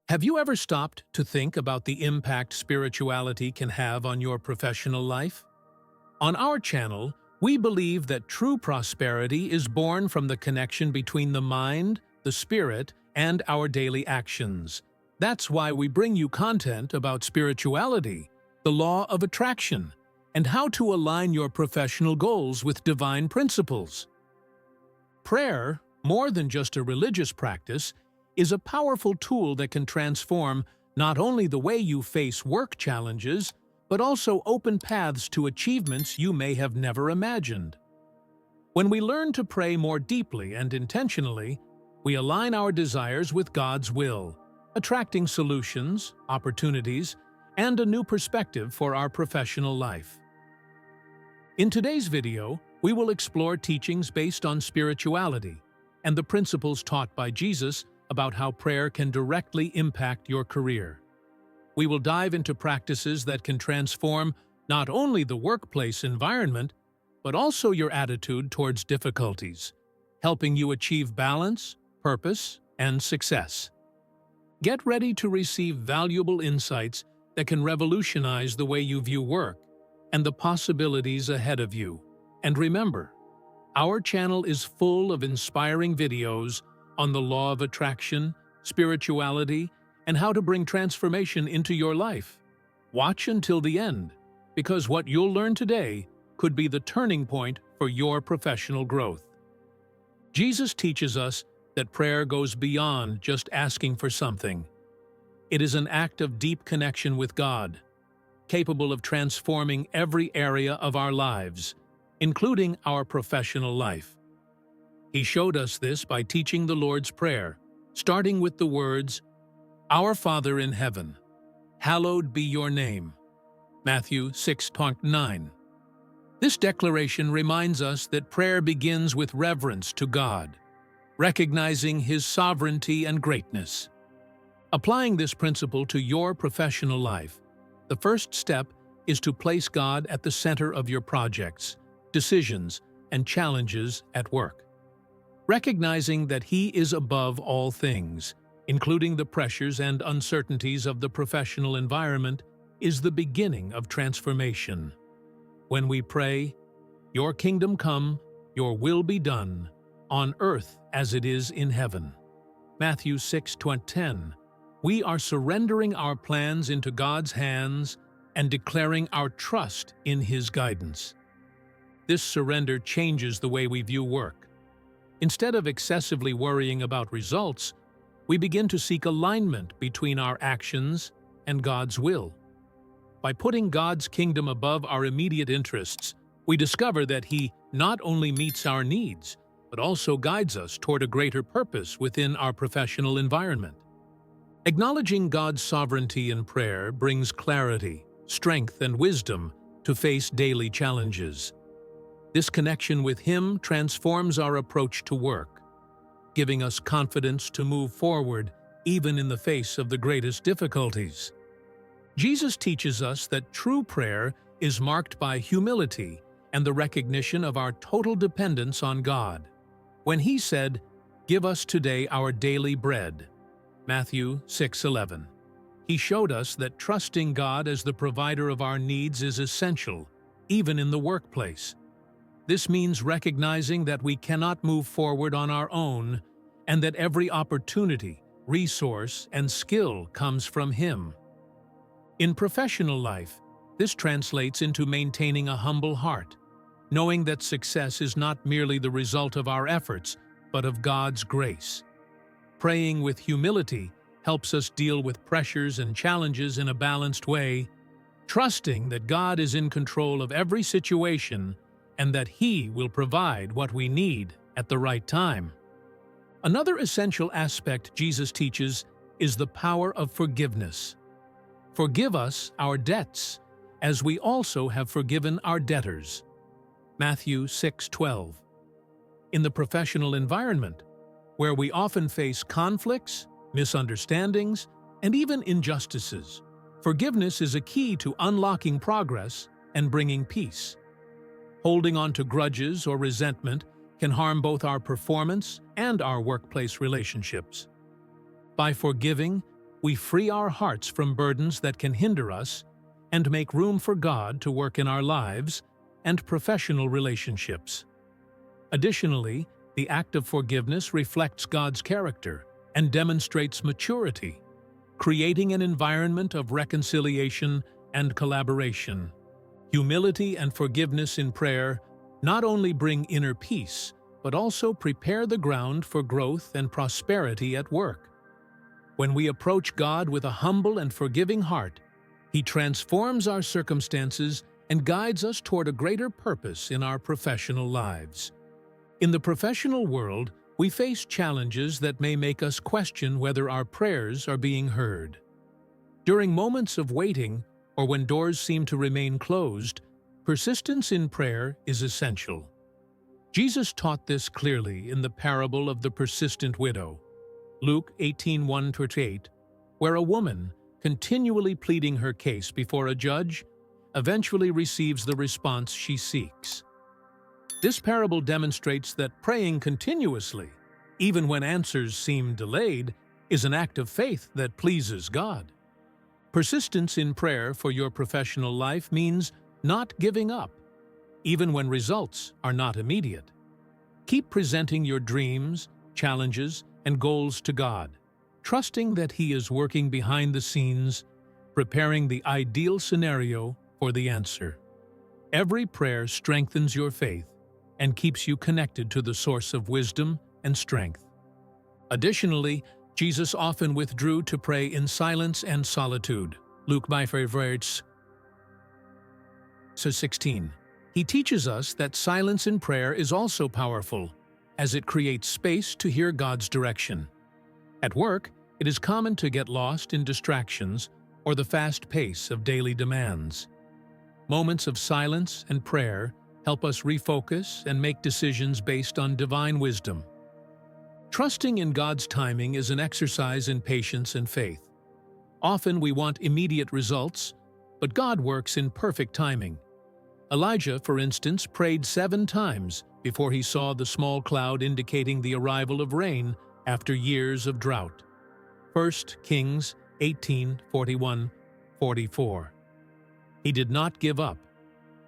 Have you ever stopped to think about the impact spirituality can have on your professional life? On our channel, we believe that true prosperity is born from the connection between the mind, the spirit, and our daily actions. That's why we bring you content about spirituality, the law of attraction, and how to align your professional goals with divine principles. Prayer, more than just a religious practice, is a powerful tool that can transform not only the way you face work challenges, but also open paths to achievements you may have never imagined. When we learn to pray more deeply and intentionally, we align our desires with God's will, attracting solutions, opportunities, and a new perspective for our professional life. In today's video, we will explore teachings based on spirituality and the principles taught by Jesus about how prayer can directly impact your career. We will dive into practices that can transform not only the workplace environment, but also your attitude towards difficulties, helping you achieve balance, purpose, and success. Get ready to receive valuable insights that can revolutionize the way you view work and the possibilities ahead of you. And remember, our channel is full of inspiring videos on the law of attraction, spirituality, and how to bring transformation into your life. Watch until the end, because what you'll learn today could be the turning point for your professional growth. Jesus teaches us that prayer goes beyond just asking for something. It is an act of deep connection with God, capable of transforming every area of our lives, including our professional life. He showed us this by teaching the Lord's Prayer, starting with the words, "Our Father in heaven, hallowed be your name." Matthew 6:9. This declaration reminds us that prayer begins with reverence to God, recognizing His sovereignty and greatness. Applying this principle to your professional life, the first step is to place God at the center of your projects, decisions, and challenges at work. Recognizing that He is above all things, including the pressures and uncertainties of the professional environment, is the beginning of transformation. When we pray, "Your kingdom come, your will be done, on earth as it is in heaven," Matthew 6:10, we are surrendering our plans into God's hands and declaring our trust in His guidance. This surrender changes the way we view work. Instead of excessively worrying about results, we begin to seek alignment between our actions and God's will. By putting God's kingdom above our immediate interests, we discover that He not only meets our needs, but also guides us toward a greater purpose within our professional environment. Acknowledging God's sovereignty in prayer brings clarity, strength, and wisdom to face daily challenges. This connection with Him transforms our approach to work, giving us confidence to move forward even in the face of the greatest difficulties. Jesus teaches us that true prayer is marked by humility and the recognition of our total dependence on God. When He said, "Give us today our daily bread," Matthew 6:11, He showed us that trusting God as the provider of our needs is essential, even in the workplace. This means recognizing that we cannot move forward on our own and that every opportunity, resource, and skill comes from Him. In professional life, this translates into maintaining a humble heart, knowing that success is not merely the result of our efforts, but of God's grace. Praying with humility helps us deal with pressures and challenges in a balanced way, trusting that God is in control of every situation and that He will provide what we need at the right time. Another essential aspect Jesus teaches is the power of forgiveness. Forgive us our debts, as we also have forgiven our debtors. Matthew 6:12. In the professional environment, where we often face conflicts, misunderstandings, and even injustices, forgiveness is a key to unlocking progress and bringing peace. Holding on to grudges or resentment can harm both our performance and our workplace relationships. By forgiving, we free our hearts from burdens that can hinder us and make room for God to work in our lives and professional relationships. Additionally, the act of forgiveness reflects God's character and demonstrates maturity, creating an environment of reconciliation and collaboration. Humility and forgiveness in prayer not only bring inner peace, but also prepare the ground for growth and prosperity at work. When we approach God with a humble and forgiving heart, He transforms our circumstances and guides us toward a greater purpose in our professional lives. In the professional world, we face challenges that may make us question whether our prayers are being heard. During moments of waiting, or when doors seem to remain closed, persistence in prayer is essential. Jesus taught this clearly in the parable of the persistent widow, Luke 18:1-8, where a woman, continually pleading her case before a judge, eventually receives the response she seeks. This parable demonstrates that praying continuously, even when answers seem delayed, is an act of faith that pleases God. Persistence in prayer for your professional life means not giving up, even when results are not immediate. Keep presenting your dreams, challenges, and goals to God, trusting that He is working behind the scenes, preparing the ideal scenario for the answer. Every prayer strengthens your faith and keeps you connected to the source of wisdom and strength. Additionally, Jesus often withdrew to pray in silence and solitude. Luke my favorites. 16. He teaches us that silence in prayer is also powerful, as it creates space to hear God's direction. At work, it is common to get lost in distractions or the fast pace of daily demands. Moments of silence and prayer help us refocus and make decisions based on divine wisdom. Trusting in God's timing is an exercise in patience and faith. Often we want immediate results, but God works in perfect timing. Elijah, for instance, prayed 7 times before he saw the small cloud indicating the arrival of rain after years of drought. 1 Kings 18:41-44. He did not give up,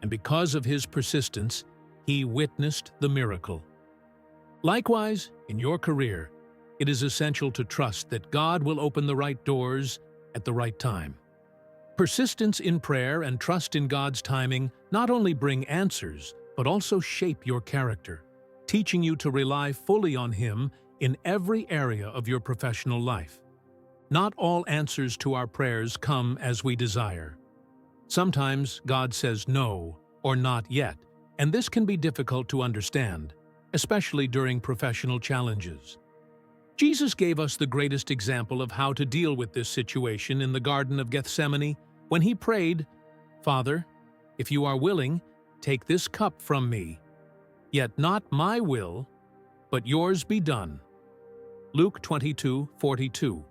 and because of his persistence, he witnessed the miracle. Likewise, in your career, it is essential to trust that God will open the right doors at the right time. Persistence in prayer and trust in God's timing not only bring answers, but also shape your character, teaching you to rely fully on Him in every area of your professional life. Not all answers to our prayers come as we desire. Sometimes God says no or not yet, and this can be difficult to understand, especially during professional challenges. Jesus gave us the greatest example of how to deal with this situation in the Garden of Gethsemane when He prayed, "Father, if you are willing, take this cup from me. Yet not my will, but yours be done." Luke 22:42.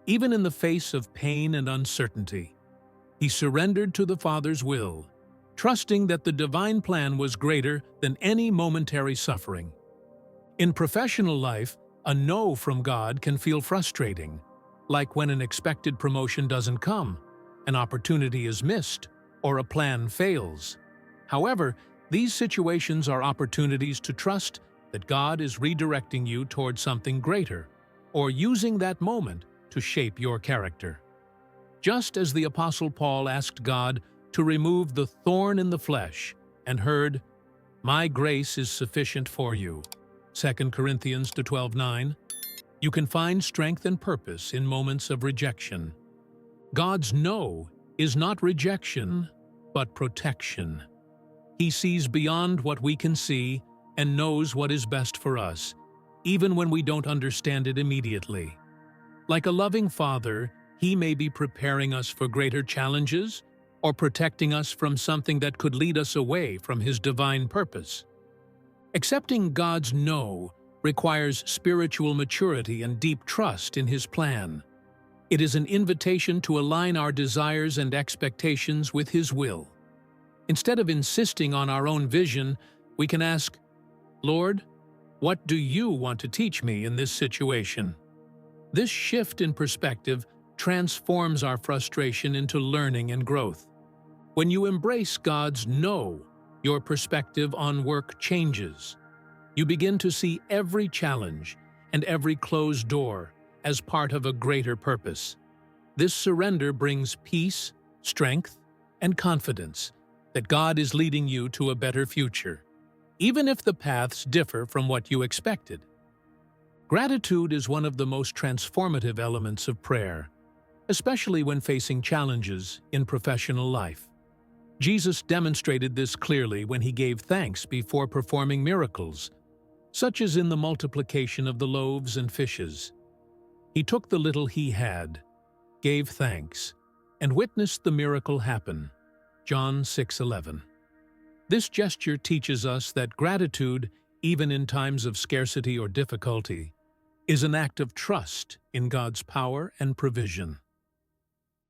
Even in the face of pain and uncertainty, He surrendered to the Father's will, trusting that the divine plan was greater than any momentary suffering. In professional life, a no from God can feel frustrating, like when an expected promotion doesn't come, an opportunity is missed, or a plan fails. However, these situations are opportunities to trust that God is redirecting you toward something greater, or using that moment to shape your character. Just as the Apostle Paul asked God to remove the thorn in the flesh and heard, "My grace is sufficient for you," 2 Corinthians 12:9, you can find strength and purpose in moments of rejection. God's no is not rejection, but protection. He sees beyond what we can see and knows what is best for us, even when we don't understand it immediately. Like a loving father, He may be preparing us for greater challenges or protecting us from something that could lead us away from His divine purpose. Accepting God's no requires spiritual maturity and deep trust in His plan. It is an invitation to align our desires and expectations with His will. Instead of insisting on our own vision, we can ask, "Lord, what do you want to teach me in this situation?" This shift in perspective transforms our frustration into learning and growth. When you embrace God's no, your perspective on work changes. You begin to see every challenge and every closed door as part of a greater purpose. This surrender brings peace, strength, and confidence that God is leading you to a better future, even if the paths differ from what you expected. Gratitude is one of the most transformative elements of prayer, especially when facing challenges in professional life. Jesus demonstrated this clearly when he gave thanks before performing miracles, such as in the multiplication of the loaves and fishes. He took the little he had, gave thanks, and witnessed the miracle happen. John 6:11. This gesture teaches us that gratitude, even in times of scarcity or difficulty, is an act of trust in God's power and provision.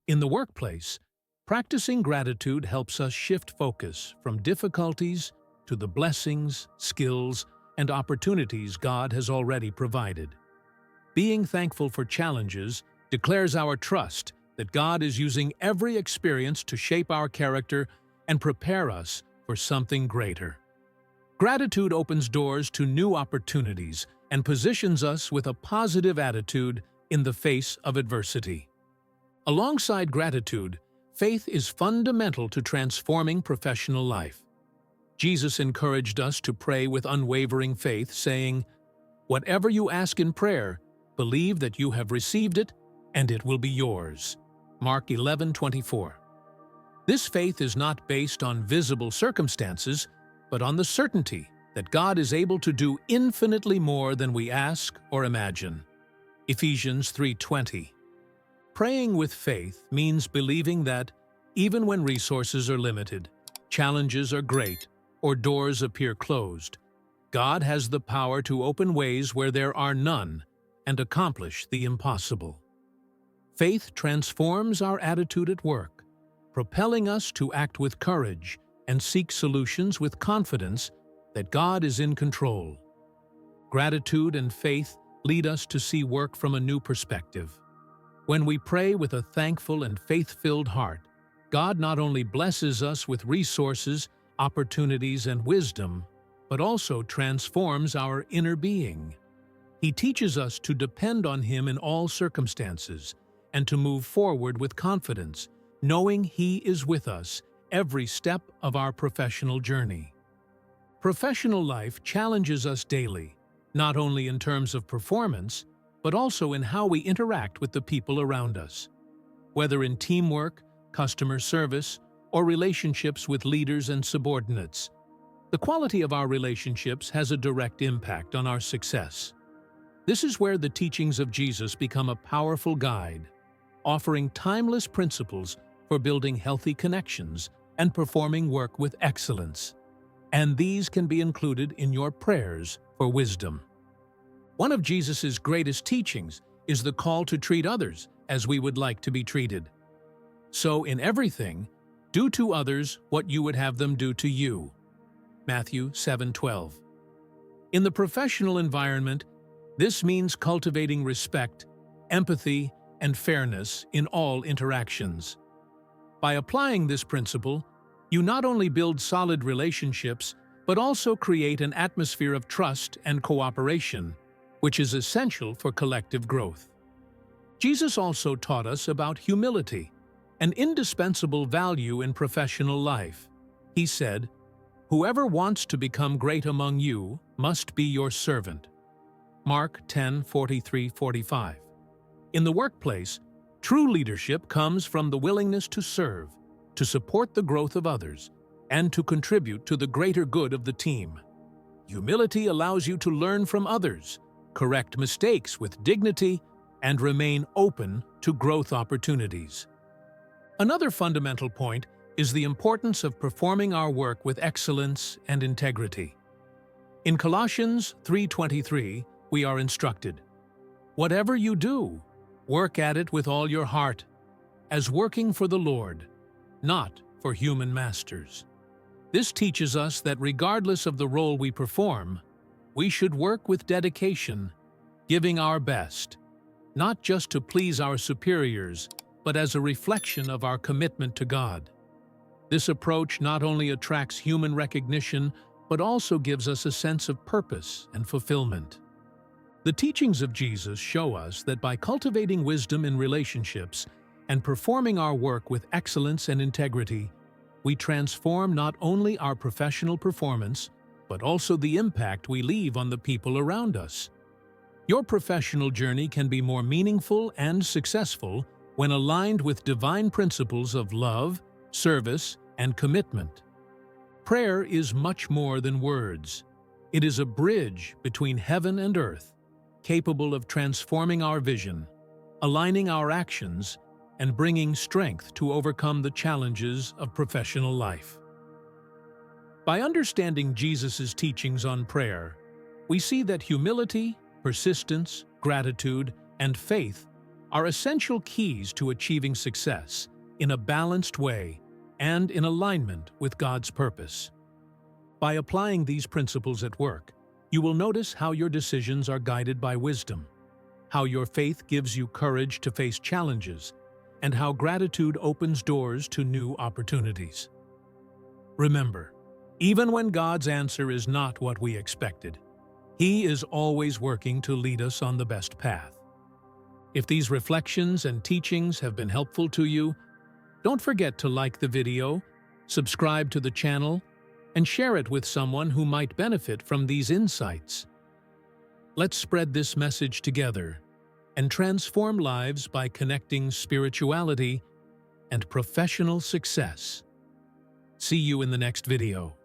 In the workplace, practicing gratitude helps us shift focus from difficulties to the blessings, skills, and opportunities God has already provided. Being thankful for challenges declares our trust that God is using every experience to shape our character and prepare us for something greater. Gratitude opens doors to new opportunities and positions us with a positive attitude in the face of adversity. Alongside gratitude, faith is fundamental to transforming professional life. Jesus encouraged us to pray with unwavering faith, saying, "Whatever you ask in prayer, believe that you have received it, and it will be yours." Mark 11:24. This faith is not based on visible circumstances, but on the certainty that God is able to do infinitely more than we ask or imagine. Ephesians 3:20. Praying with faith means believing that, even when resources are limited, challenges are great, or doors appear closed, God has the power to open ways where there are none and accomplish the impossible. Faith transforms our attitude at work, propelling us to act with courage and seek solutions with confidence that God is in control. Gratitude and faith lead us to see work from a new perspective. When we pray with a thankful and faith-filled heart, God not only blesses us with resources, opportunities, and wisdom, but also transforms our inner being. He teaches us to depend on Him in all circumstances and to move forward with confidence, knowing He is with us every step of our professional journey. Professional life challenges us daily, not only in terms of performance, but also in how we interact with the people around us. Whether in teamwork, customer service, or relationships with leaders and subordinates, the quality of our relationships has a direct impact on our success. This is where the teachings of Jesus become a powerful guide, offering timeless principles for building healthy connections and performing work with excellence. And these can be included in your prayers for wisdom. One of Jesus' greatest teachings is the call to treat others as we would like to be treated. So, in everything, do to others what you would have them do to you. Matthew 7:12. In the professional environment, this means cultivating respect, empathy, and fairness in all interactions. By applying this principle, you not only build solid relationships, but also create an atmosphere of trust and cooperation, which is essential for collective growth. Jesus also taught us about humility, an indispensable value in professional life. He said, "Whoever wants to become great among you must be your servant." Mark 10:43-45. In the workplace, true leadership comes from the willingness to serve, to support the growth of others, and to contribute to the greater good of the team. Humility allows you to learn from others, correct mistakes with dignity, and remain open to growth opportunities. Another fundamental point is the importance of performing our work with excellence and integrity. In Colossians 3:23, we are instructed, "Whatever you do, work at it with all your heart, as working for the Lord, not for human masters." This teaches us that regardless of the role we perform, we should work with dedication, giving our best, not just to please our superiors, but as a reflection of our commitment to God. This approach not only attracts human recognition, but also gives us a sense of purpose and fulfillment. The teachings of Jesus show us that by cultivating wisdom in relationships and performing our work with excellence and integrity, we transform not only our professional performance, but also the impact we leave on the people around us. Your professional journey can be more meaningful and successful when aligned with divine principles of love, service, and commitment. Prayer is much more than words. It is a bridge between heaven and earth, capable of transforming our vision, aligning our actions, and bringing strength to overcome the challenges of professional life. By understanding Jesus' teachings on prayer, we see that humility, persistence, gratitude, and faith are essential keys to achieving success in a balanced way and in alignment with God's purpose. By applying these principles at work, you will notice how your decisions are guided by wisdom, how your faith gives you courage to face challenges, and how gratitude opens doors to new opportunities. Remember, even when God's answer is not what we expected, He is always working to lead us on the best path. If these reflections and teachings have been helpful to you, don't forget to like the video, subscribe to the channel, and share it with someone who might benefit from these insights. Let's spread this message together and transform lives by connecting spirituality and professional success. See you in the next video.